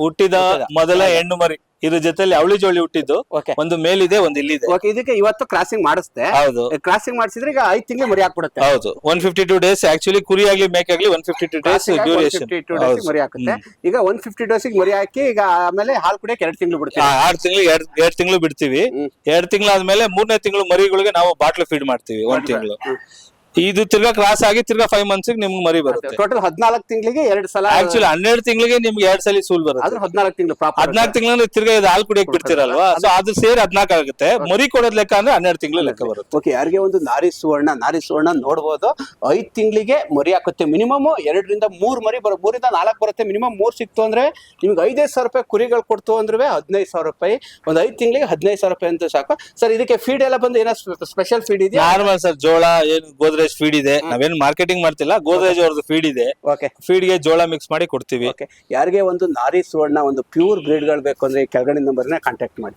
ಹುಟ್ಟಿದ ಮೊದಲ ಹೆಣ್ಣು ಮರಿ. ಇದ್ರ ಜೊತೆಲಿ ಅವಳಿ ಜೋಳಿ ಹುಟ್ಟಿದ್ದು ಒಂದು ಮೇಲಿದೆ ಒಂದು ಇಲ್ಲಿದೆ. ಇದಕ್ಕೆ ಇವತ್ತು ಕ್ರಾಸಿಂಗ್ ಮಾಡಿಸ್ತೆ. ಹೌದು, ಕ್ರಾಸಿಂಗ್ ಮಾಡಿಸಿದ್ರೆ ಈಗ 5 ತಿಂಗಳು ಮರಿ ಹಾಕ್ಬಿಡುತ್ತೆ. ಹೌದು, 152 ಡೇಸ್ ಆಕ್ಚುಲಿ ಕುರಿ ಆಗ್ಲಿ ಮೇಕಾಗ್ಲಿ 152 ಡೇಸ್ ಡ್ಯೂರೇಷನ್ ಮರಿ ಹಾಕುತ್ತೆ. ಈಗ 150 ಡೇಸಿಗೆ ಮರಿ ಹಾಕಿ ಈಗ ಆಮೇಲೆ ಹಾಲು ಕುಡಿಯಕ್ಕೆ 2 ತಿಂಗಳು ಬಿಡ್ತೀವಿ. 2 ತಿಂಗಳು ಬಿಡ್ತೀವಿ. 2 ತಿಂಗಳು ಆದ್ಮೇಲೆ 3ನೇ ತಿಂಗಳು ಮರಿಗಳಿಗೆ ನಾವು ಬಾಟ್ಲು ಫೀಡ್ ಮಾಡ್ತೀವಿ 1 ತಿಂಗಳು. ಇದು ತಿರ್ಗಾ ಕ್ರಾಸ್ ಆಗಿ ತಿರ್ಗಾ 5 ಮಂತ್ಸ್ ನಿಮ್ಗೆ ಮರಿ ಬರುತ್ತೆ. ಟೋಟಲ್ 14 ತಿಂಗಳಿಗೆ 2 ಸಲ. ಆಕ್ಚುಲಿ 12 ತಿಂಗಳಿಗೆ ನಿಮ್ಗೆ 2 ಸಲ ಸೂಲ್ ಬರುತ್ತೆ. 14 ತಿಂಗಳು 14 ತಿಂಗಳು ತಿರ್ಗಾ ಇದು ಹಾಲು ಕುಡಿಯಕ್ ಬಿಡ್ತಿರಲ್ವಾ, ಸೊ ಅದು ಸೇರಿ 14 ಆಗುತ್ತೆ. ಮರಿ ಕೊಡೋದ್ ಲೆಕ್ಕ ಅಂದ್ರೆ 12 ತಿಂಗಳು ಲೆಕ್ಕ ಬರುತ್ತೆ. ಓಕೆ, ಯಾರಿಗೆ ಒಂದು ನಾರಿ ಸುವರ್ಣ ನೋಡ್ಬೋದು. 5 ತಿಂಗಳಿಗೆ ಮರಿ ಹಾಕುತ್ತೆ. ಮಿನಿಮಮ್ 2 ರಿಂದ 3 ಮರಿ 3 ರಿಂದ 4 ಬರುತ್ತೆ. ಮಿನಿಮಮ್ 3 ಸಿಕ್ತು ಅಂದ್ರೆ ನಿಮ್ಗೆ 5,000 ರೂಪಾಯಿ ಕುರಿಗಳು ಕೊಡ್ತು ಅಂದ್ರೆ 15,000 ರೂಪಾಯಿ. ಒಂದು 5 ತಿಂಗಳಿಗೆ 15,000 ರೂಪಾಯಿ ಅಂತ ಸಾಕು ಸರ್. ಇದಕ್ಕೆ ಫೀಡ್ ಎಲ್ಲ ಬಂದು ಏನೋ ಸ್ಪೆಷಲ್ ಫೀಡ್ ಇದೆಯಾ? ನಾರ್ಮಲ್ ಸರ್, ಜೋಳ ಏನು ಗೋದ್ರೇಜ್ ಫೀಡ್ ಇದೆ. ನಾವೇನು ಮಾರ್ಕೆಟಿಂಗ್ ಮಾಡ್ತಿಲ್ಲ, ಗೋದ್ರೇಜ್ ಅವ್ರದ್ದು ಫೀಡ್ ಇದೆ. ಫೀಡ್ ಗೆ ಜೋಳ ಮಿಕ್ಸ್ ಮಾಡಿ ಕೊಡ್ತೀವಿ. ಯಾರಿಗೆ ಒಂದು ನಾರಿ ಸುವರ್ಣ ಒಂದು ಪ್ಯೂರ್ ಬ್ರೀಡ್ ಗಳು ಬೇಕು ಅಂದ್ರೆ ಕೆಳಗಡೆ ನಂಬರ್ನ ಕಾಂಟ್ಯಾಕ್ಟ್ ಮಾಡಿ.